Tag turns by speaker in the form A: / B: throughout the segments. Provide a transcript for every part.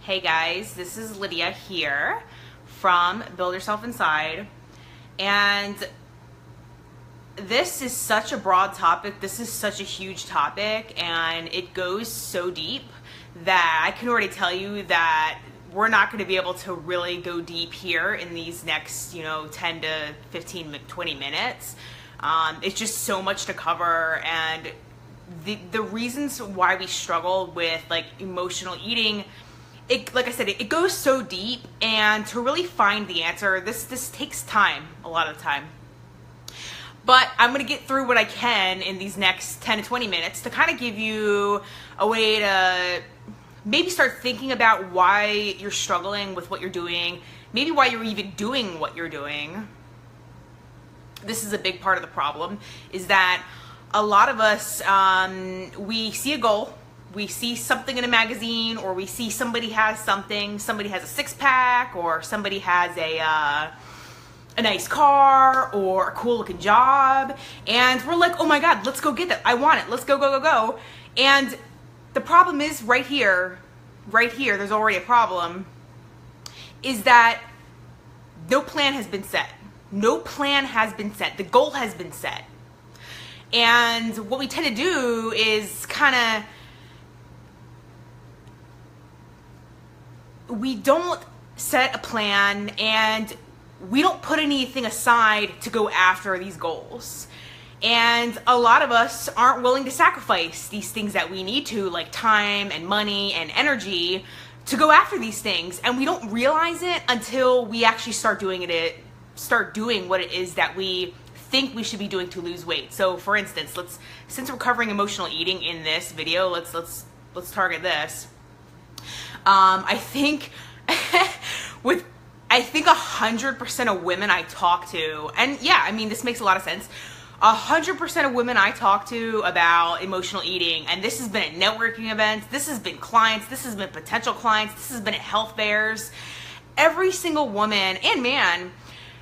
A: Hey guys, this is Lydia here from Build Yourself Inside, and this is such a broad topic. This is such a huge topic, and it goes so deep that I can already tell you that we're not going to be able to really go deep here in these next 10 to 15 20 minutes. It's just so much to cover, and the reasons why we struggle with like emotional eating, like I said, it goes so deep, and to really find the answer, this takes time, a lot of time. But I'm going to get through what I can in these next 10 to 20 minutes to kind of give you a way to maybe start thinking about why you're struggling with what you're doing, maybe why you're even doing what you're doing. This is a big part of the problem, is that a lot of us, we see a goal, we see something in a magazine, or we see somebody has something, somebody has a six-pack, or somebody has a nice car, or a cool looking job, and we're like, oh my God, let's go get that, I want it, let's go, go, go, go. And the problem is right here, there's already a problem, is that no plan has been set. No plan has been set. The goal has been set. And what we tend to do is kind of, we don't set a plan and we don't put anything aside to go after these goals. And a lot of us aren't willing to sacrifice these things that we need to, like time and money and energy, to go after these things. And we don't realize it until we actually start doing what it is that we think we should be doing to lose weight. So for instance, since we're covering emotional eating in this video, let's target this. I think 100% of women I talk to, and yeah, I mean, this makes a lot of sense. 100% of women I talk to about emotional eating, and this has been at networking events, this has been clients, this has been potential clients, this has been at health fairs. Every single woman and man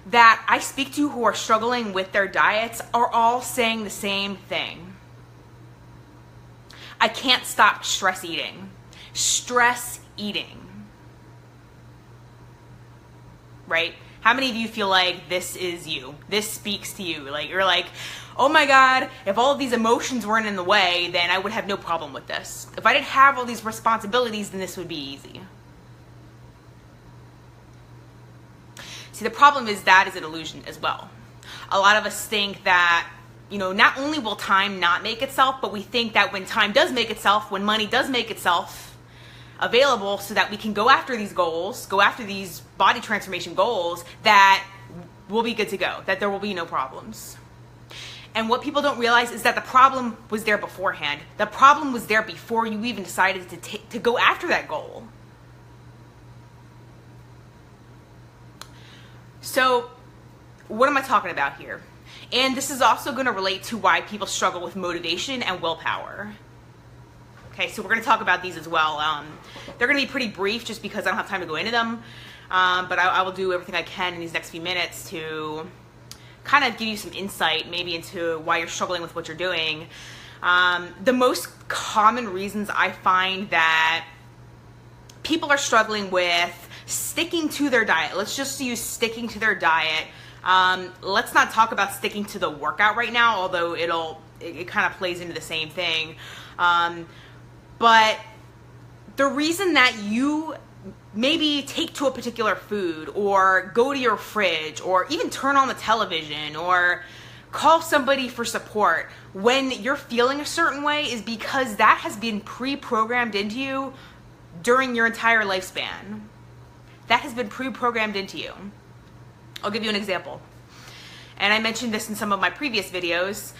A: that I speak to who are struggling with their diets are all saying the same thing. I can't stop stress eating. Stress eating. Right? How many of you feel like this is you? This speaks to you. Like you're like, oh my God, if all of these emotions weren't in the way, then I would have no problem with this. If I didn't have all these responsibilities, then this would be easy. See, the problem is that is an illusion as well. A lot of us think that, not only will time not make itself, but we think that when time does make itself, when money does make itself available so that we can go after these goals, go after these body transformation goals, that we'll be good to go, that there will be no problems. And what people don't realize is that the problem was there beforehand. The problem was there before you even decided to go after that goal. So what am I talking about here? And this is also going to relate to why people struggle with motivation and willpower. Okay, so we're going to talk about these as well. They're going to be pretty brief just because I don't have time to go into them. But I will do everything I can in these next few minutes to kind of give you some insight maybe into why you're struggling with what you're doing. The most common reasons I find that people are struggling with sticking to their diet. Let's just use sticking to their diet. Let's not talk about sticking to the workout right now, although it kind of plays into the same thing. But the reason that you maybe take to a particular food, or go to your fridge, or even turn on the television, or call somebody for support when you're feeling a certain way, is because that has been pre-programmed into you during your entire lifespan. That has been pre-programmed into you. I'll give you an example. And I mentioned this in some of my previous videos.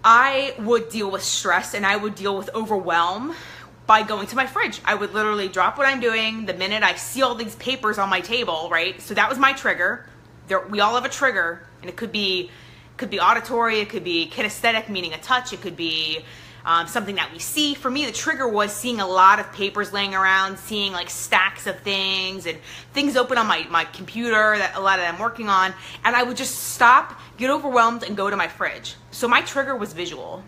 A: I would deal with stress and I would deal with overwhelm by going to my fridge. I would literally drop what I'm doing the minute I see all these papers on my table, right? So that was my trigger. We all have a trigger, and it could be auditory, it could be kinesthetic, meaning a touch, it could be something that we see. For me, the trigger was seeing a lot of papers laying around, seeing like stacks of things and things open on my computer, that a lot that I'm working on, and I would just stop, get overwhelmed, and go to my fridge. So my trigger was visual.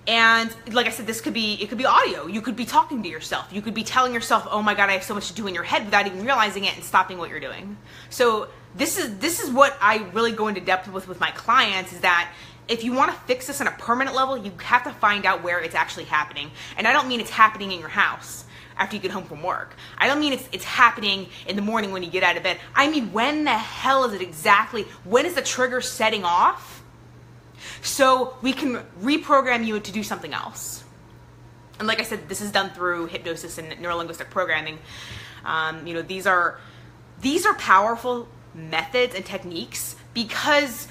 A: And like I said, it could be audio. You could be talking to yourself. You could be telling yourself, oh my God, I have so much to do in your head without even realizing it and stopping what you're doing. So this is what I really go into depth with my clients, is that if you want to fix this on a permanent level, you have to find out where it's actually happening. And I don't mean it's happening in your house after you get home from work. I don't mean it's happening in the morning when you get out of bed. I mean, when the hell is it exactly? When is the trigger setting off? So we can reprogram you to do something else. And like I said, this is done through hypnosis and neurolinguistic programming. You know, these are powerful methods and techniques, because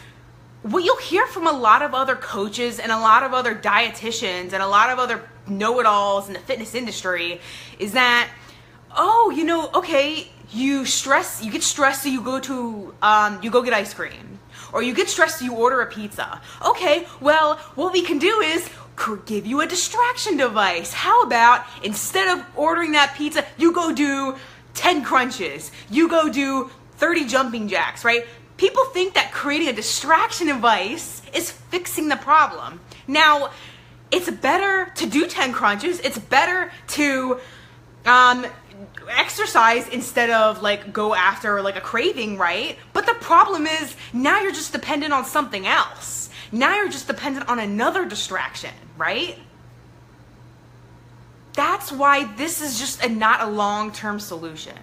A: what you'll hear from a lot of other coaches and a lot of other dietitians and a lot of other know-it-alls in the fitness industry is that, oh, you know, okay, you get stressed, so you go get ice cream. Or you get stressed, so you order a pizza. Okay, well, what we can do is give you a distraction device. How about, instead of ordering that pizza, you go do 10 crunches. You go do 30 jumping jacks, right? People think that creating a distraction device is fixing the problem. Now, it's better to do 10 crunches. It's better to exercise instead of like go after like a craving, right? But the problem is, now you're just dependent on something else. Now you're just dependent on another distraction, right? That's why this is just not a long-term solution.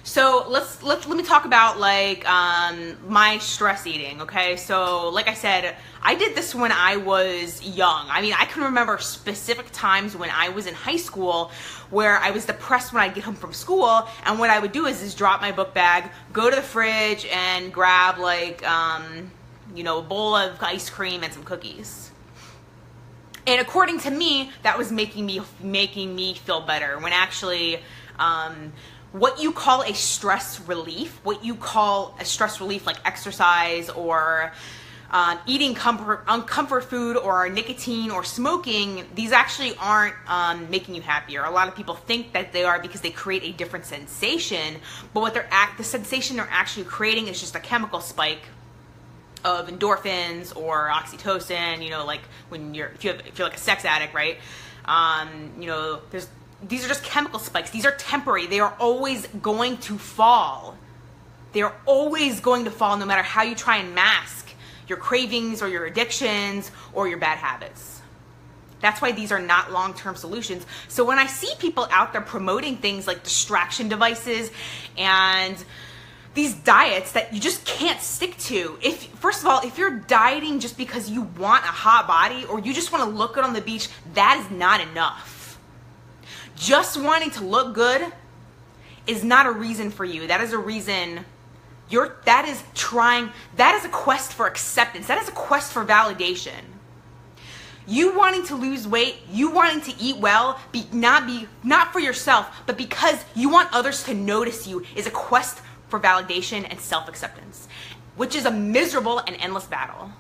A: So let me talk about like my stress eating, okay? So like I said, I did this when I was young. I mean, I can remember specific times when I was in high school where I was depressed when I'd get home from school, and what I would do is drop my book bag, go to the fridge, and grab like you know, a bowl of ice cream and some cookies. And according to me, that was making me feel better, when actually what you call a stress relief, like exercise or eating comfort food or nicotine or smoking, these actually aren't making you happier. A lot of people think that they are because they create a different sensation, but what the sensation they're actually creating is just a chemical spike of endorphins or oxytocin. You know, like when if you're like a sex addict, right? You know, these are just chemical spikes. These are temporary. They are always going to fall. They are always going to fall, no matter how you try and mask your cravings or your addictions or your bad habits. That's why these are not long-term solutions. So when I see people out there promoting things like distraction devices and these diets that you just can't stick to, first of all, if you're dieting just because you want a hot body or you just want to look good on the beach, that is not enough. Just wanting to look good is not a reason for you. That is a reason that is a quest for acceptance. That is a quest for validation. You wanting to lose weight, you wanting to eat well, not for yourself, but because you want others to notice you, is a quest for validation and self-acceptance, which is a miserable and endless battle.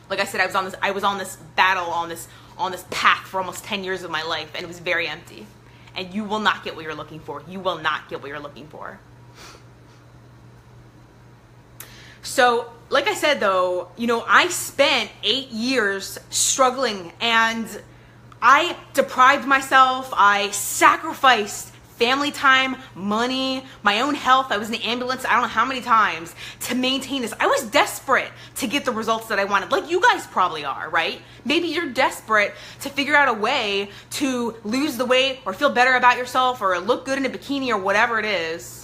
A: Like I said, I was on this battle, on this path for almost 10 years of my life, and it was very empty. And you will not get what you're looking for. You will not get what you're looking for. So, like I said though, you know, I spent 8 years struggling, and I deprived myself, I sacrificed family time, money, my own health. I was in the ambulance I don't know how many times to maintain this. I was desperate to get the results that I wanted, like you guys probably are, right? Maybe you're desperate to figure out a way to lose the weight or feel better about yourself or look good in a bikini or whatever it is.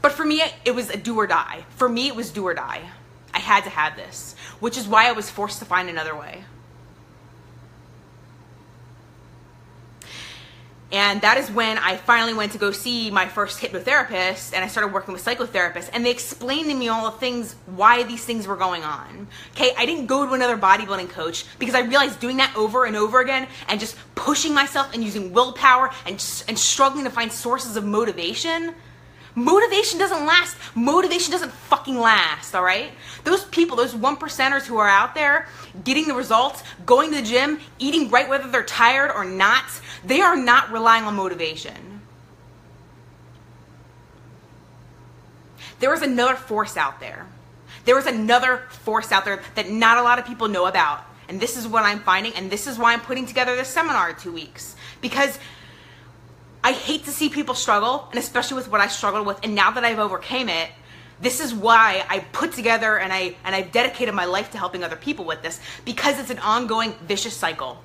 A: But for me, it was a do or die. For me, it was do or die. I had to have this, which is why I was forced to find another way. And that is when I finally went to go see my first hypnotherapist, and I started working with psychotherapists, and they explained to me all the things, why these things were going on. Okay, I didn't go to another bodybuilding coach because I realized doing that over and over again and just pushing myself and using willpower and struggling to find sources of motivation doesn't last. Motivation doesn't fucking last, all right? Those people, those 1%ers who are out there getting the results, going to the gym, eating right whether they're tired or not, they are not relying on motivation. There is another force out there There is another force out there that not a lot of people know about. And this is what I'm finding, and this is why I'm putting together this seminar in 2 weeks. Because I hate to see people struggle, and especially with what I struggled with, and now that I've overcame it, this is why I put together and I've dedicated my life to helping other people with this, because it's an ongoing vicious cycle.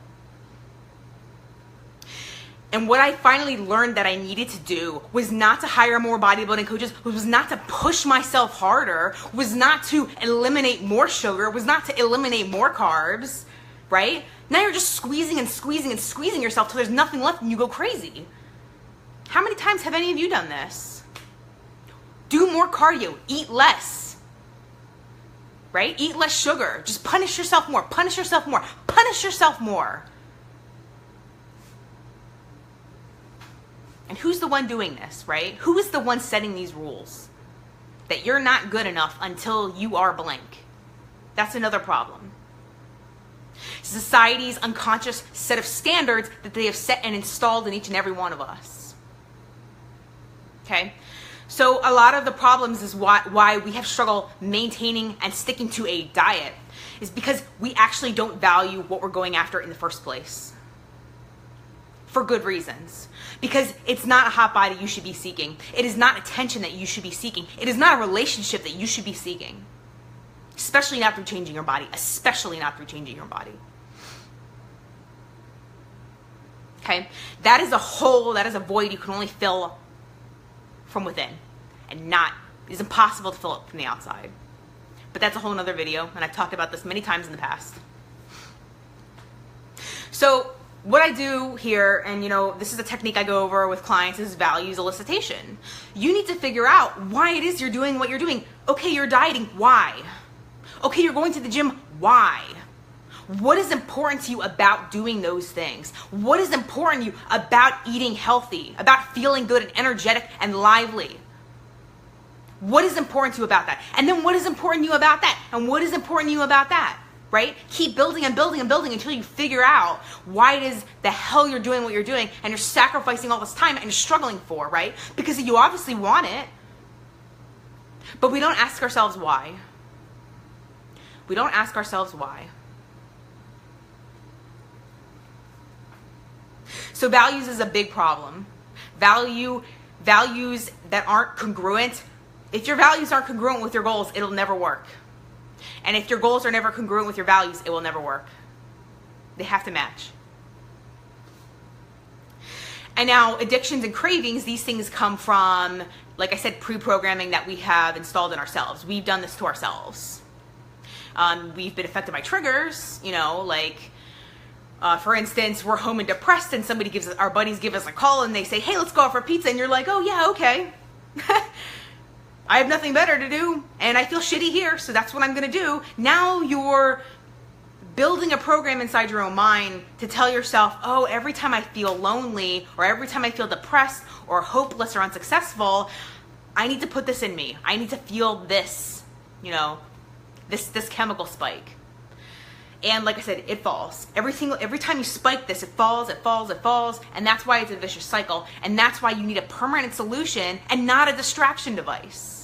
A: And what I finally learned that I needed to do was not to hire more bodybuilding coaches, was not to push myself harder, was not to eliminate more sugar, was not to eliminate more carbs, right? Now you're just squeezing and squeezing and squeezing yourself till there's nothing left and you go crazy. How many times have any of you done this? Do more cardio, eat less, right? Eat less sugar, just punish yourself more, punish yourself more, punish yourself more. And who's the one doing this, right? Who is the one setting these rules? That you're not good enough until you are blank. That's another problem. Society's unconscious set of standards that they have set and installed in each and every one of us. Okay? So a lot of the problems is why we have struggle maintaining and sticking to a diet is because we actually don't value what we're going after in the first place. For good reasons. Because it's not a hot body you should be seeking. It is not attention that you should be seeking. It is not a relationship that you should be seeking. Especially not through changing your body. Especially not through changing your body. Okay? That is a hole, that is a void you can only fill from within. And it's impossible to fill it from the outside. But that's a whole nother video, and I've talked about this many times in the past. So, what I do here, and this is a technique I go over with clients, is values elicitation. You need to figure out why it is you're doing what you're doing. Okay, you're dieting, why? Okay, you're going to the gym, why? What is important to you about doing those things? What is important to you about eating healthy, about feeling good and energetic and lively? What is important to you about that? And then what is important to you about that? And what is important to you about that? Right? Keep building and building and building until you figure out why it is the hell you're doing what you're doing and you're sacrificing all this time and you're struggling for, right? Because you obviously want it, but we don't ask ourselves why. We don't ask ourselves why. So values is a big problem. Values that aren't congruent. If your values aren't congruent with your goals, it'll never work. And if your goals are never congruent with your values, it will never work. They have to match. And now addictions and cravings, these things come from, like I said, pre-programming that we have installed in ourselves. We've done this to ourselves. We've been affected by triggers, for instance, we're home and depressed and our buddies give us a call and they say, hey, let's go out for pizza. And you're like, oh yeah, okay. I have nothing better to do and I feel shitty here, so that's what I'm going to do. Now you're building a program inside your own mind to tell yourself, oh, every time I feel lonely or every time I feel depressed or hopeless or unsuccessful, I need to put this in me. I need to feel this, this chemical spike. And like I said, it falls. Every time you spike this, it falls, and that's why it's a vicious cycle, and that's why you need a permanent solution and not a distraction device.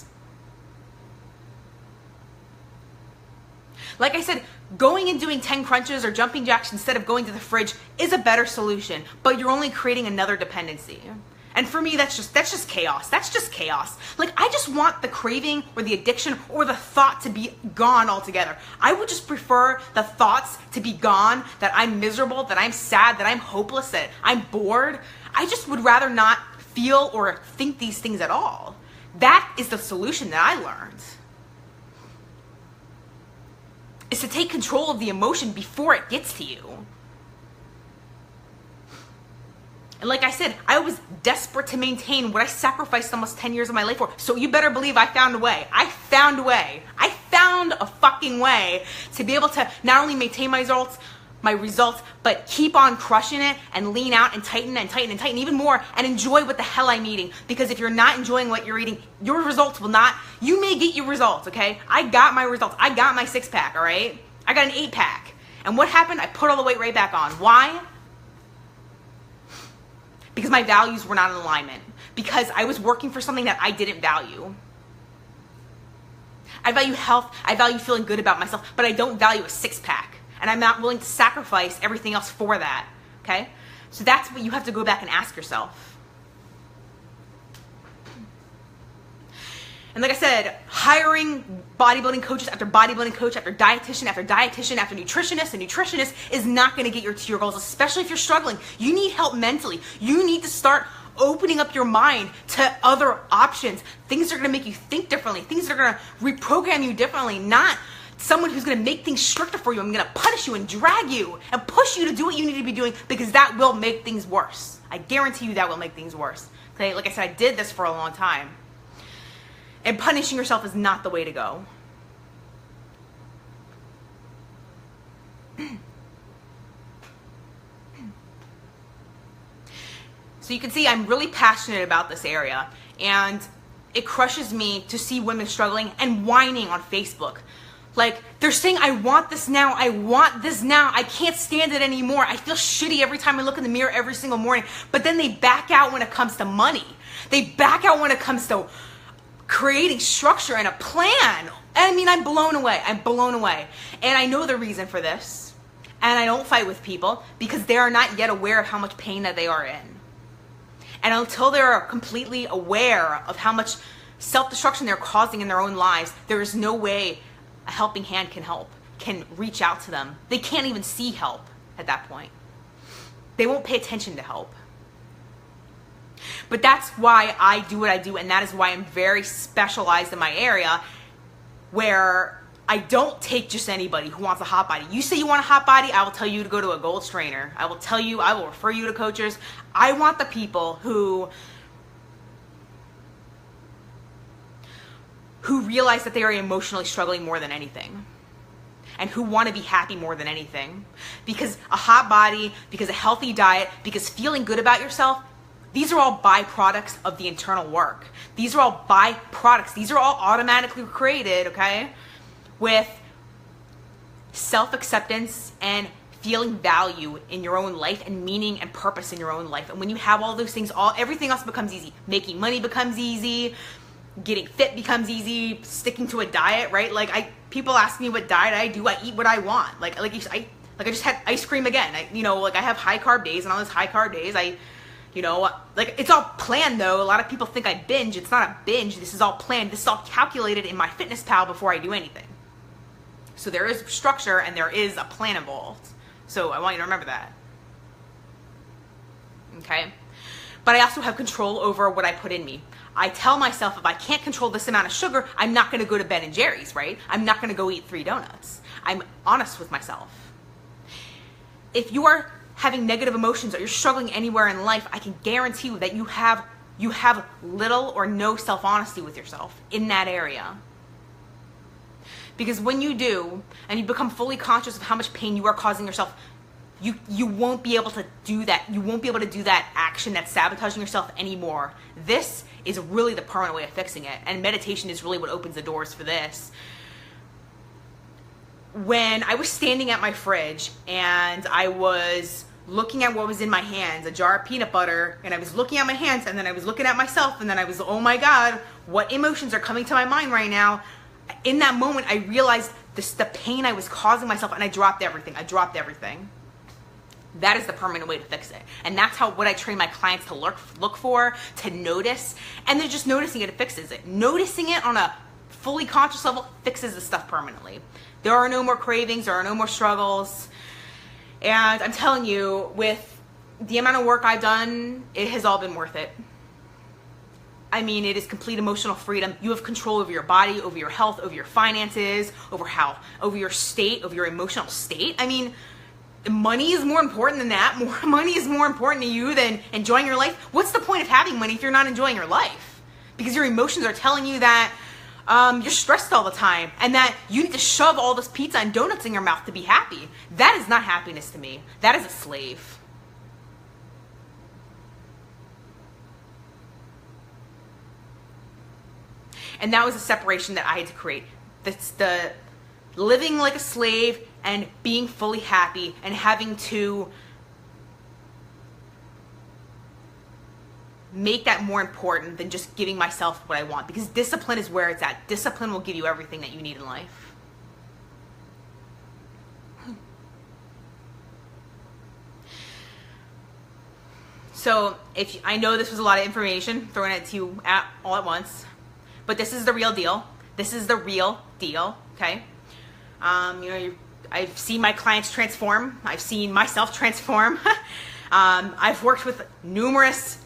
A: Like I said, going and doing 10 crunches or jumping jacks instead of going to the fridge is a better solution, but you're only creating another dependency. And for me, that's just chaos. That's just chaos. Like, I just want the craving or the addiction or the thought to be gone altogether. I would just prefer the thoughts to be gone, that I'm miserable, that I'm sad, that I'm hopeless, that I'm bored. I just would rather not feel or think these things at all. That is the solution that I learned. Is to take control of the emotion before it gets to you. And like I said, I was desperate to maintain what I sacrificed almost 10 years of my life for. So you better believe I found a way. I found a way. I found a fucking way to be able to not only maintain my results, but keep on crushing it and lean out and tighten and tighten and tighten even more and enjoy what the hell I'm eating. Because if you're not enjoying what you're eating, your results will not. You may get your results, okay? I got my results. I got my 6-pack, all right? I got an 8-pack. And what happened? I put all the weight right back on. Why? Because my values were not in alignment. Because I was working for something that I didn't value. I value health. I value feeling good about myself, but I don't value a six-pack. And I'm not willing to sacrifice everything else for that, okay? So that's what you have to go back and ask yourself. And like I said, hiring bodybuilding coaches after bodybuilding coach, after dietitian, after nutritionist, and nutritionist is not gonna get you to your goals, especially if you're struggling. You need help mentally. You need to start opening up your mind to other options. Things that are gonna make you think differently. Things that are gonna reprogram you differently, not someone who's gonna make things stricter for you. I'm gonna punish you and drag you and push you to do what you need to be doing, because that will make things worse. I guarantee you that will make things worse. Okay, like I said, I did this for a long time. And punishing yourself is not the way to go. So you can see I'm really passionate about this area, and it crushes me to see women struggling and whining on Facebook. Like, they're saying, I want this now, I want this now, I can't stand it anymore, I feel shitty every time I look in the mirror every single morning. But then they back out when it comes to money. They back out when it comes to creating structure and a plan. I mean, I'm blown away. I'm blown away. And I know the reason for this. And I don't fight with people because they are not yet aware of how much pain that they are in. And until they're completely aware of how much self-destruction they're causing in their own lives, there is no way a helping hand can reach out to them. They can't even see help at that point. They won't pay attention to help. But that's why I do what I do, and that is why I'm very specialized in my area, where I don't take just anybody who wants a hot body. You say you want a hot body, I will tell you to go to a Gold's trainer. I will refer you to coaches. I want the people who realize that they are emotionally struggling more than anything, and who want to be happy more than anything. Because a hot body, because a healthy diet, because feeling good about yourself, these are all byproducts of the internal work. These are all byproducts. These are all automatically created, okay, with self-acceptance and feeling value in your own life and meaning and purpose in your own life. And when you have all those things, everything else becomes easy. Making money becomes easy. Getting fit becomes easy. Sticking to a diet, right? Like, people ask me what diet I do. I eat what I want. Like I just had ice cream again. I have high carb days, and on those high carb days, it's all planned though. A lot of people think I binge. It's not a binge. This is all planned. This is all calculated in my fitness pal before I do anything. So there is structure and there is a plan involved. So I want you to remember that. Okay? But I also have control over what I put in me. I tell myself, if I can't control this amount of sugar, I'm not going to go to Ben and Jerry's, right? I'm not going to go eat 3 donuts. I'm honest with myself. If you are having negative emotions or you're struggling anywhere in life, I can guarantee you that you have little or no self-honesty with yourself in that area. Because when you do, and you become fully conscious of how much pain you are causing yourself, you won't be able to do that. You won't be able to do that action that's sabotaging yourself anymore. This is really the permanent way of fixing it. And meditation is really what opens the doors for this. When I was standing at my fridge and I was looking at what was in my hands, a jar of peanut butter, and I was looking at my hands, and then I was looking at myself, and then I was, oh my God, what emotions are coming to my mind right now? In that moment, I realized the pain I was causing myself, and I dropped everything. That is the permanent way to fix it. And that's what I train my clients to look for, to notice, and then just noticing it fixes it. Noticing it on a fully conscious level fixes the stuff permanently. There are no more cravings, there are no more struggles. And I'm telling you, with the amount of work I've done, it has all been worth it. I mean, it is complete emotional freedom. You have control over your body, over your health, over your finances, over your state, over your emotional state. I mean, money is more important than that. More money is more important to you than enjoying your life. What's the point of having money if you're not enjoying your life? Because your emotions are telling you that you're stressed all the time and that you need to shove all this pizza and donuts in your mouth to be happy. That is not happiness to me. That is a slave. And that was a separation that I had to create. That's the living like a slave and being fully happy and having to make that more important than just giving myself what I want, because discipline is where it's at. Discipline will give you everything that you need in life. So I know this was a lot of information thrown at you all at once, but this is the real deal. This is the real deal, okay? I've seen my clients transform. I've seen myself transform. I've worked with numerous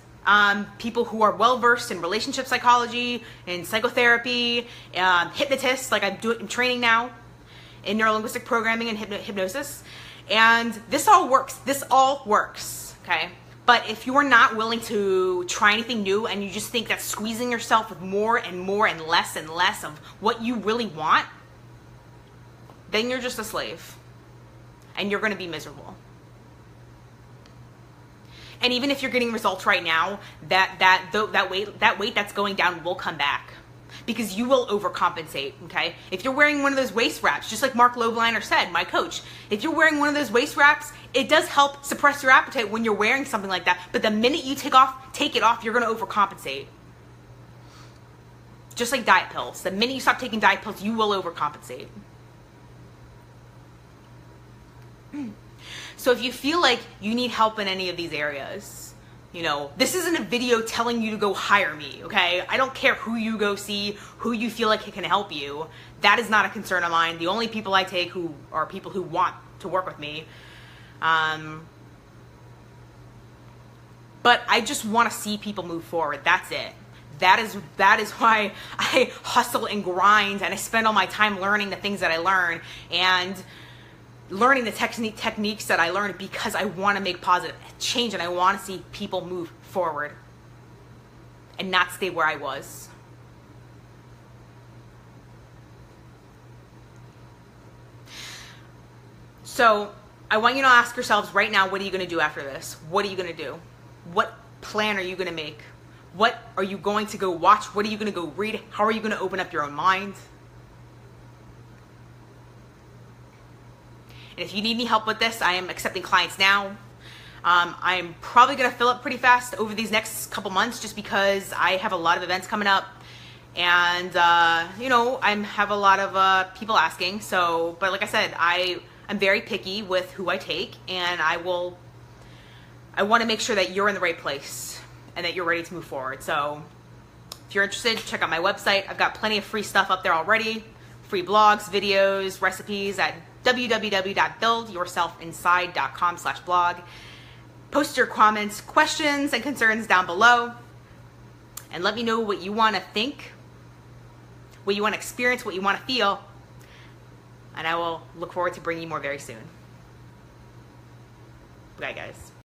A: people who are well-versed in relationship psychology, in psychotherapy, hypnotists, like I'm training now in neuro-linguistic programming and hypnosis. And this all works. This all works, okay? But if you're not willing to try anything new and you just think that squeezing yourself with more and more and less of what you really want, then you're just a slave and you're going to be miserable. And even if you're getting results right now, that weight that's going down will come back, because you will overcompensate, okay? If you're wearing one of those waist wraps, just like Mark Lobliner said, my coach, if you're wearing one of those waist wraps, it does help suppress your appetite when you're wearing something like that. But the minute you take it off, you're going to overcompensate. Just like diet pills. The minute you stop taking diet pills, you will overcompensate. So if you feel like you need help in any of these areas, this isn't a video telling you to go hire me, okay? I don't care who you go see, who you feel like can help you. That is not a concern of mine. The only people I take who are people who want to work with me. But I just want to see people move forward. That's it. That is why I hustle and grind, and I spend all my time learning the things that I learn and learning the techniques that I learned, because I want to make positive change and I want to see people move forward and not stay where I was. So I want you to ask yourselves right now, what are you going to do after this? What are you going to do? What plan are you going to make? What are you going to go watch? What are you going to go read? How are you going to open up your own mind? And if you need any help with this, I am accepting clients now. I'm probably going to fill up pretty fast over these next couple months, just because I have a lot of events coming up, and I have a lot of people asking. So, but like I said, I'm very picky with who I take, and I want to make sure that you're in the right place and that you're ready to move forward. So if you're interested, check out my website. I've got plenty of free stuff up there already. Free blogs, videos, recipes at www.buildyourselfinside.com/blog. Post your comments, questions, and concerns down below, and let me know what you want to think, what you want to experience, what you want to feel, and I will look forward to bringing you more very soon. Bye, guys.